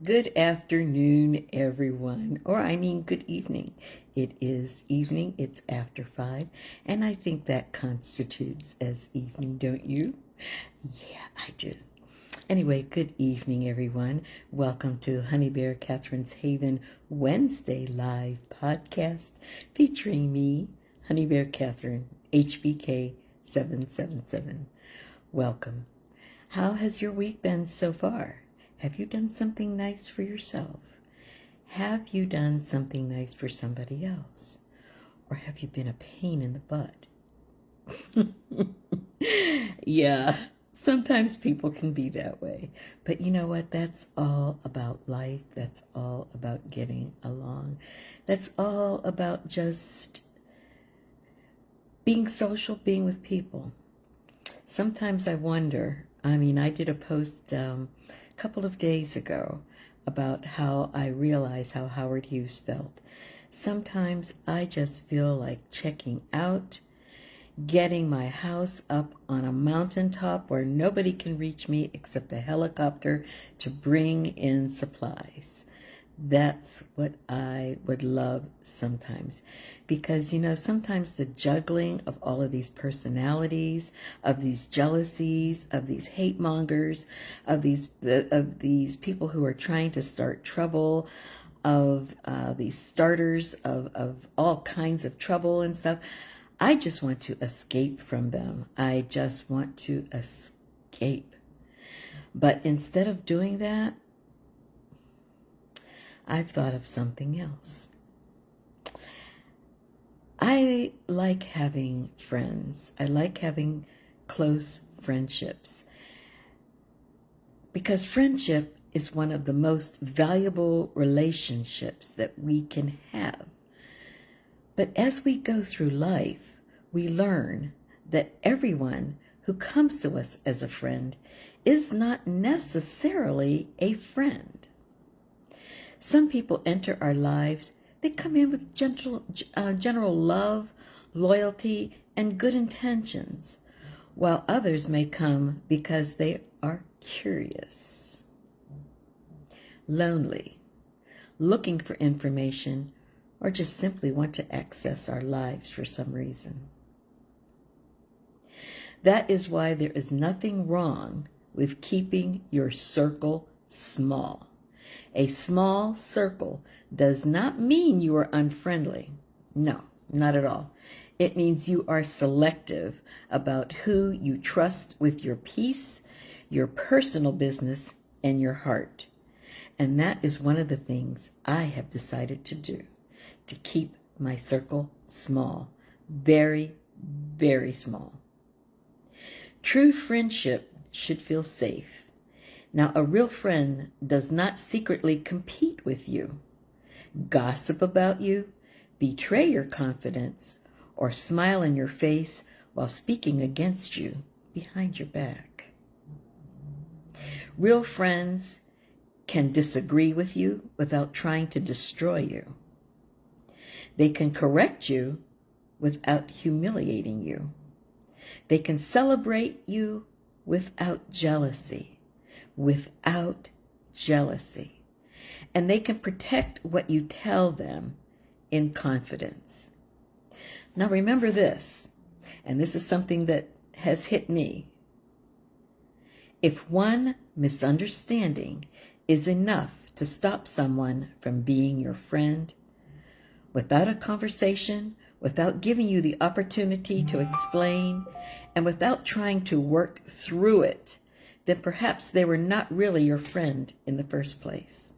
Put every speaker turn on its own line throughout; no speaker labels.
Good afternoon, everyone. Or, I mean, good evening. It is evening, it's after 5, and I think that constitutes as evening, don't you? Yeah, I do. Anyway, good evening, everyone. Welcome to Honey Bear Catherine's Haven Wednesday live podcast featuring me, Honey Bear Catherine, HBK 777. Welcome. How has your week been so far? Have you done something nice for yourself? Have you done something nice for somebody else? Or have you been a pain in the butt? Yeah, sometimes people can be that way. But you know what? That's all about life. That's all about getting along. That's all about just being social, being with people. Sometimes I wonder, I did a post a couple of days ago about how I realize how Howard Hughes felt. Sometimes I just feel like checking out, getting my house up on a mountaintop where nobody can reach me except a helicopter to bring in supplies. That's what I would love sometimes. Because, sometimes the juggling of all of these personalities, of these jealousies, of these hate mongers, of these people who are trying to start trouble, of these starters of all kinds of trouble and stuff, I just want to escape from them. I just want to escape. But instead of doing that, I've thought of something else. I like having friends. I like having close friendships because friendship is one of the most valuable relationships that we can have. But as we go through life, we learn that everyone who comes to us as a friend is not necessarily a friend. Some people enter our lives, they come in with general love, loyalty, and good intentions, while others may come because they are curious, lonely, looking for information, or just simply want to access our lives for some reason. That is why there is nothing wrong with keeping your circle small. A small circle does not mean you are unfriendly. No, not at all. It means you are selective about who you trust with your peace, your personal business, and your heart. And that is one of the things I have decided to do, to keep my circle small, very, very small. True friendship should feel safe. Now, a real friend does not secretly compete with you, gossip about you, betray your confidence, or smile in your face while speaking against you behind your back. Real friends can disagree with you without trying to destroy you. They can correct you without humiliating you. They can celebrate you without jealousy. Without jealousy. And they can protect what you tell them in confidence. Now remember this, and this is something that has hit me. If one misunderstanding is enough to stop someone from being your friend, without a conversation, without giving you the opportunity to explain, and without trying to work through it, then perhaps they were not really your friend in the first place.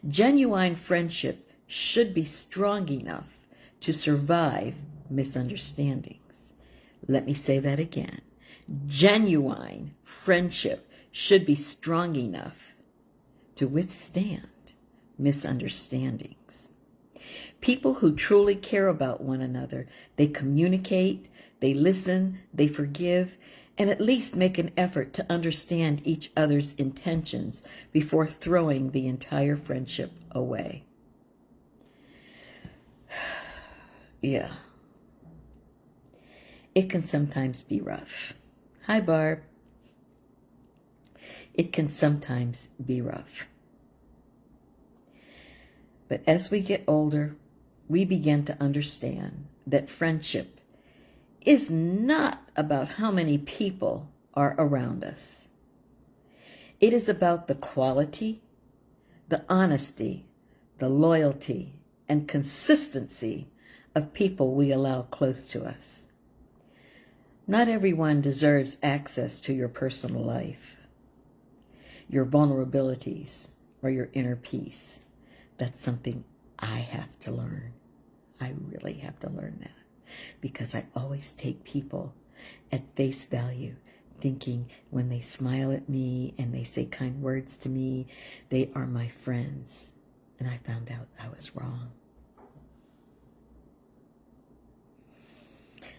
Genuine friendship should be strong enough to survive misunderstandings. Let me say that again. Genuine friendship should be strong enough to withstand misunderstandings. People who truly care about one another, they communicate, they listen, they forgive, and at least make an effort to understand each other's intentions before throwing the entire friendship away. Yeah. It can sometimes be rough. Hi, Barb. It can sometimes be rough. But as we get older, we begin to understand that friendship is not about how many people are around us. It is about the quality, the honesty, the loyalty, and consistency of people we allow close to us. Not everyone deserves access to your personal life, your vulnerabilities, or your inner peace. That's something I have to learn. I really have to learn that, because I always take people at face value, thinking when they smile at me and they say kind words to me, they are my friends. And I found out I was wrong.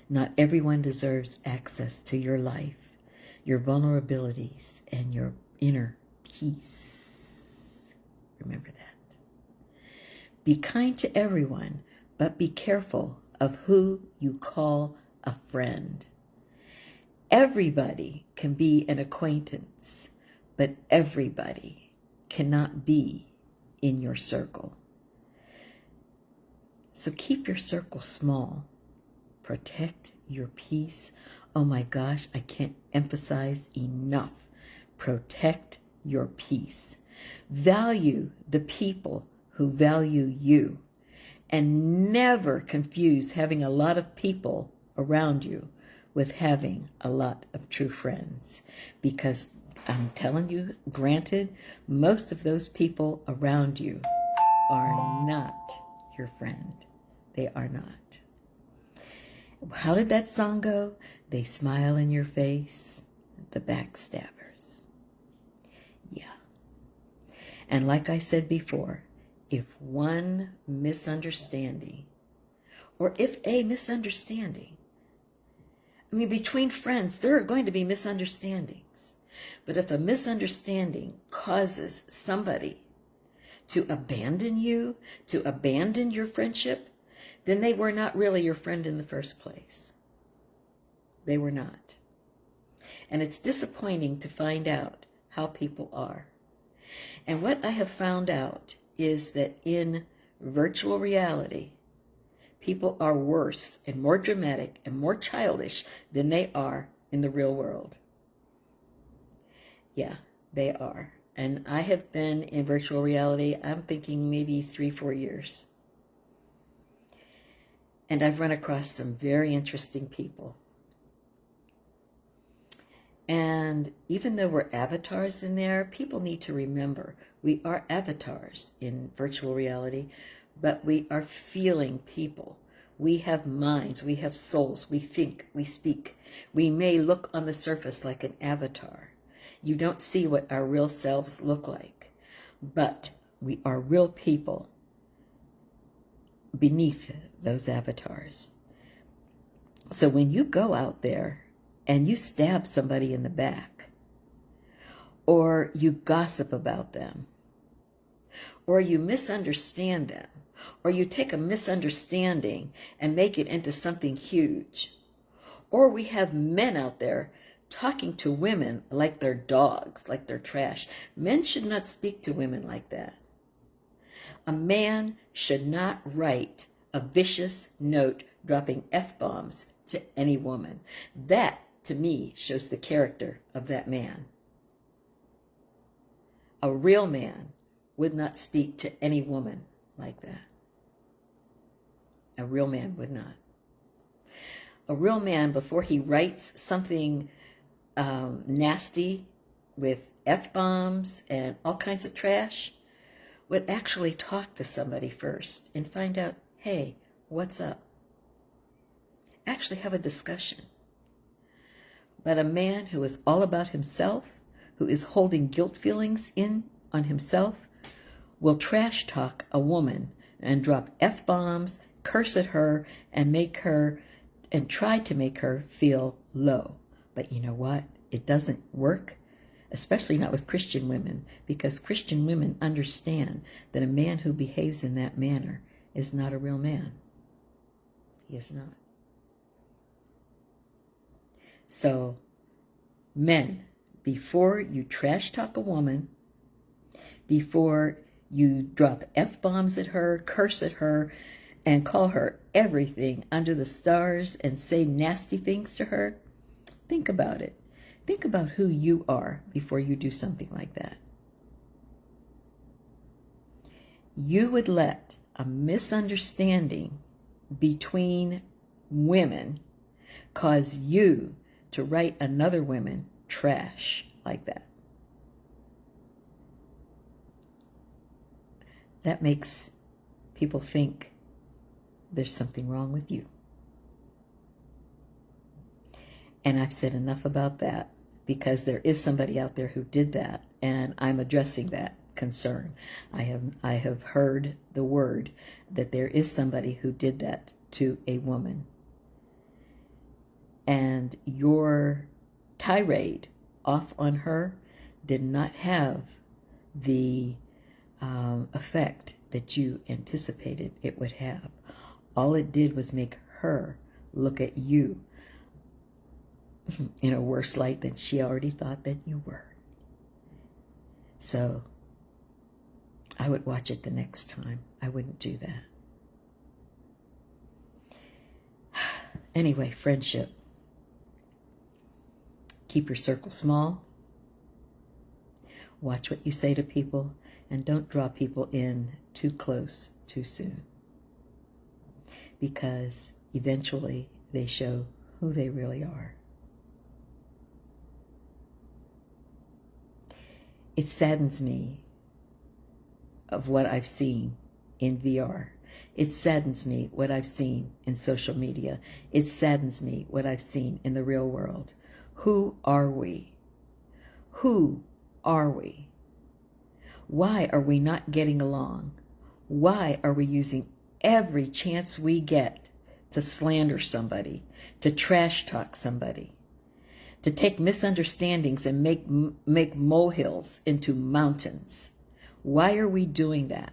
Not everyone deserves access to your life, your vulnerabilities, and your inner peace. Remember that. Be kind to everyone, but be careful of who you call a friend. Everybody can be an acquaintance, but everybody cannot be in your circle. So keep your circle small. Protect your peace. Oh my gosh, I can't emphasize enough. Protect your peace. Value the people who value you. And never confuse having a lot of people around you with having a lot of true friends. Because I'm telling you, granted, most of those people around you are not your friend. They are not. How did that song go? They smile in your face, the backstabbers. Yeah. And like I said before, if one misunderstanding, or if a misunderstanding, I mean, between friends, there are going to be misunderstandings. But if a misunderstanding causes somebody to abandon you, to abandon your friendship, then they were not really your friend in the first place. They were not. And it's disappointing to find out how people are. And what I have found out is that in virtual reality, people are worse and more dramatic and more childish than they are in the real world. Yeah, they are. And I have been in virtual reality, I'm thinking maybe 3-4 years. And I've run across some very interesting people. And even though we're avatars in there, people need to remember we are avatars in virtual reality, but we are feeling people. We have minds, we have souls, we think, we speak. We may look on the surface like an avatar. You don't see what our real selves look like, but we are real people beneath those avatars. So when you go out there and you stab somebody in the back, or you gossip about them, or you misunderstand them, or you take a misunderstanding and make it into something huge, or we have men out there talking to women like they're dogs, like they're trash. Men should not speak to women like that. A man should not write a vicious note dropping F-bombs to any woman. That, to me, shows the character of that man. A real man would not speak to any woman like that. A real man would not. A real man, before he writes something nasty with F-bombs and all kinds of trash, would actually talk to somebody first and find out, hey, what's up? Actually have a discussion. But a man who is all about himself, who is holding guilt feelings in on himself, will trash talk a woman and drop F-bombs, curse at her, and try to make her feel low. But you know what? It doesn't work, especially not with Christian women, because Christian women understand that a man who behaves in that manner is not a real man. He is not. So, men, before you trash talk a woman, before You drop F-bombs at her, curse at her, and call her everything under the stars and say nasty things to her. Think about it. Think about who you are before you do something like that. You would let a misunderstanding between women cause you to write another woman trash like that. That makes people think there's something wrong with you. And I've said enough about that, because there is somebody out there who did that, and I'm addressing that concern. I have heard the word that there is somebody who did that to a woman. And your tirade off on her did not have the effect that you anticipated it would have. All it did was make her look at you in a worse light than she already thought that you were. So I would watch it the next time. I wouldn't do that. Anyway, friendship. Keep your circle small. Watch what you say to people, and don't draw people in too close too soon, because eventually they show who they really are. It saddens me of what I've seen in VR. It saddens me what I've seen in social media. It saddens me what I've seen in the real world. Who are we? Who are we? Why are we not getting along? Why are we using every chance we get to slander somebody, to trash talk somebody, to take misunderstandings and make molehills into mountains? Why are we doing that?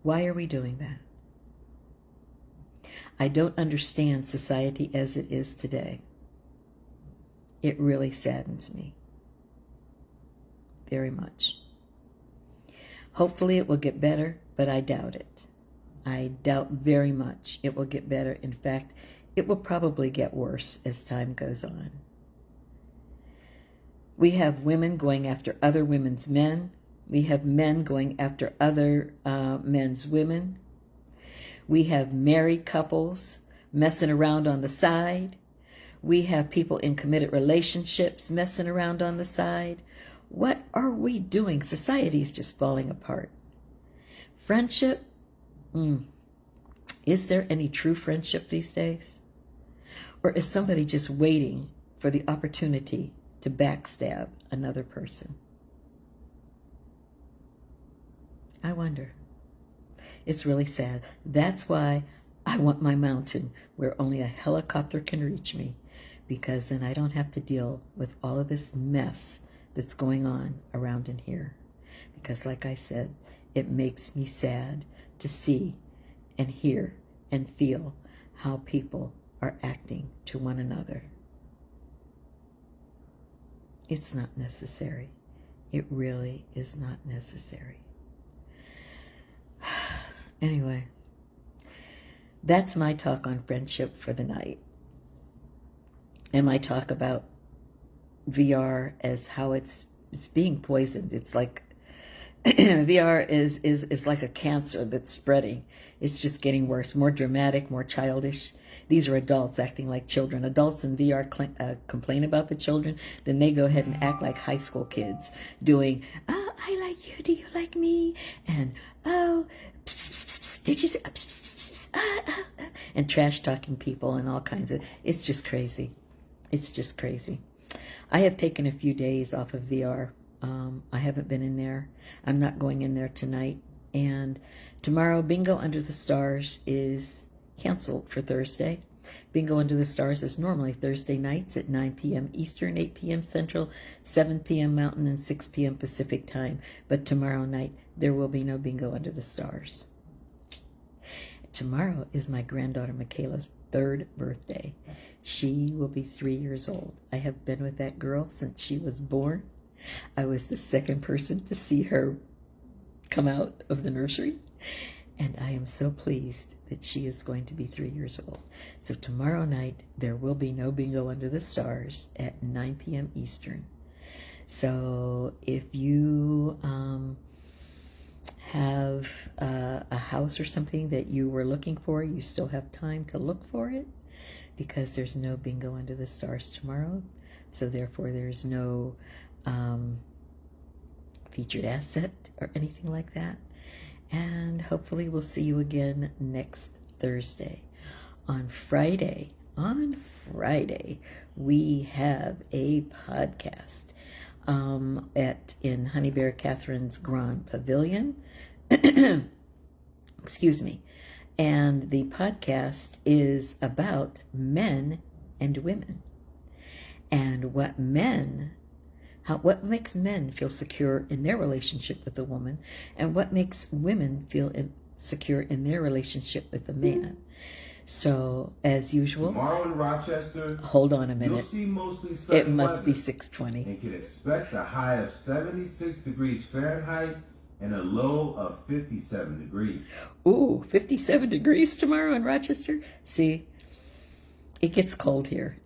Why are we doing that? I don't understand society as it is today. It really saddens me very much. Hopefully it will get better, but I doubt it. I doubt very much it will get better. In fact, it will probably get worse as time goes on. We have women going after other women's men. We have men going after other men's women. We have married couples messing around on the side. We have people in committed relationships messing around on the side. What are we doing? Society is just falling apart. Friendship? Is there any true friendship these days? Or is somebody just waiting for the opportunity to backstab another person? I wonder. It's really sad. That's why I want my mountain where only a helicopter can reach me, because then I don't have to deal with all of this mess that's going on around in here. Because like I said, it makes me sad to see and hear and feel how people are acting to one another. It's not necessary. It really is not necessary. Anyway, that's my talk on friendship for the night. And my talk about VR as how it's being poisoned. It's like VR is like a cancer that's spreading. It's just getting worse, more dramatic, more childish. These are adults acting like children. Adults in VR complain about the children, then they go ahead and act like high school kids, doing, oh, I like you, do you like me? And, oh, did you say, and trash talking people and all kinds of, it's just crazy. It's just crazy. I have taken a few days off of VR. I haven't been in there. I'm not going in there tonight. And tomorrow, Bingo Under the Stars is canceled for Thursday. Bingo Under the Stars is normally Thursday nights at 9 p.m. Eastern, 8 p.m. Central, 7 p.m. Mountain, and 6 p.m. Pacific time. But tomorrow night, there will be no Bingo Under the Stars. Tomorrow is my granddaughter Michaela's 3rd birthday. She will be 3 years old. I have been with that girl since she was born. I was the second person to see her come out of the nursery. And I am so pleased that she is going to be 3 years old. So tomorrow night, there will be no bingo under the stars at 9 p.m. Eastern. So if you have a house or something that you were looking for, you still have time to look for it, because there's no bingo under the stars tomorrow. So therefore, there's no featured asset or anything like that. And hopefully we'll see you again next Thursday. On Friday, we have a podcast in Honey Bear Catherine's Grand Pavilion. Excuse me. And the podcast is about men and women, and what makes men feel secure in their relationship with a woman, and what makes women feel secure in their relationship with a man. So, as usual,
tomorrow in Rochester,
hold on a minute.
You'll see mostly sunny
it must
weather,
be 6:20.
and can expect a high of 76 degrees Fahrenheit and a low of 57 degrees.
Ooh, 57 degrees tomorrow in Rochester? See? It gets cold here.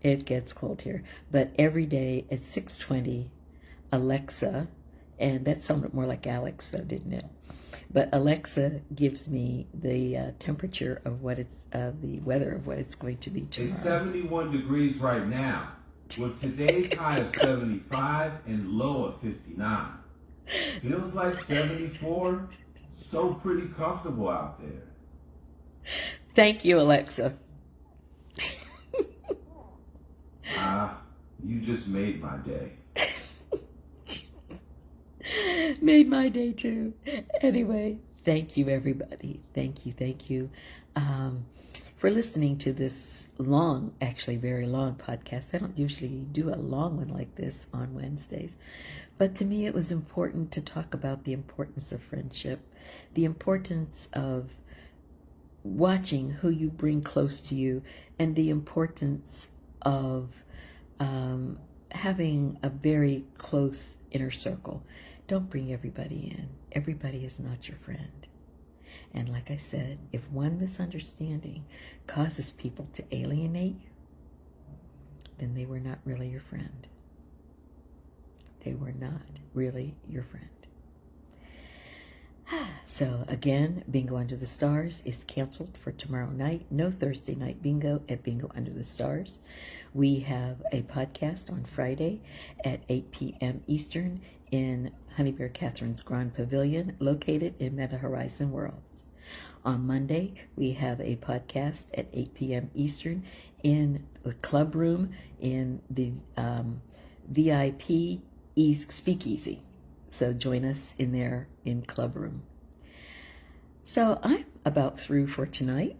But every day at 6:20, Alexa, and that sounded more like Alex though, didn't it? But Alexa gives me the temperature of the weather of what it's going to be tomorrow.
It's 71 degrees right now, with today's high of 75 and low of 59. Feels like 74. So pretty comfortable out there.
Thank you, Alexa.
You just made my day.
Made my day too. Anyway, thank you, everybody. Thank you. For listening to this long, actually very long podcast. I don't usually do a long one like this on Wednesdays. But to me, it was important to talk about the importance of friendship, the importance of watching who you bring close to you, and the importance of having a very close inner circle. Don't bring everybody in. Everybody is not your friend. And like I said, if one misunderstanding causes people to alienate you, then they were not really your friend. They were not really your friend. So again, Bingo Under the Stars is canceled for tomorrow night. No Thursday night bingo at Bingo Under the Stars. We have a podcast on Friday at 8 p.m. Eastern in Honey Bear Catherine's Grand Pavilion, located in Meta Horizon Worlds. On Monday, we have a podcast at 8 p.m. Eastern in the club room in the VIP Speakeasy. So join us in there in club room. So I'm about through for tonight.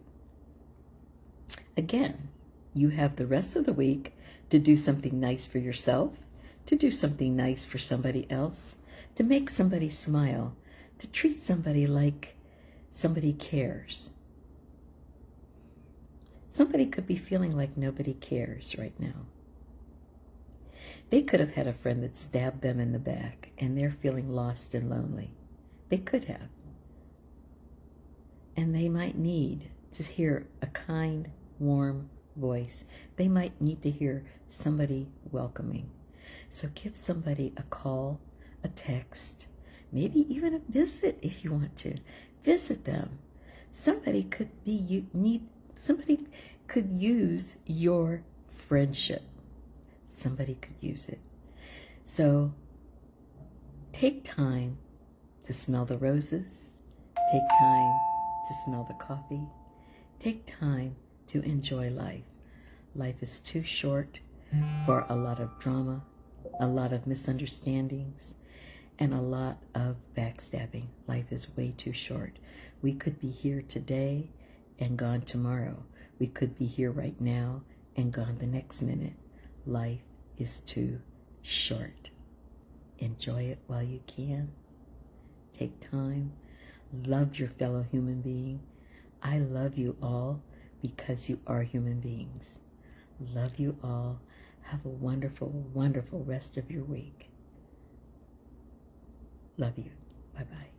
Again, you have the rest of the week to do something nice for yourself, to do something nice for somebody else, to make somebody smile, to treat somebody like somebody cares. Somebody could be feeling like nobody cares right now. They could have had a friend that stabbed them in the back and they're feeling lost and lonely. They could have. And they might need to hear a kind, warm voice. They might need to hear somebody welcoming. So give somebody a call, a text, maybe even a visit if you want to. Visit them. Somebody could use your friendship. Somebody could use it. So take time to smell the roses. Take time to smell the coffee. Take time to enjoy life. Life is too short for a lot of drama, a lot of misunderstandings, and a lot of backstabbing. Life is way too short. We could be here today and gone tomorrow. We could be here right now and gone the next minute. Life is too short. Enjoy it while you can. Take time. Love your fellow human being. I love you all because you are human beings. Love you all. Have a wonderful, wonderful rest of your week. Love you. Bye-bye.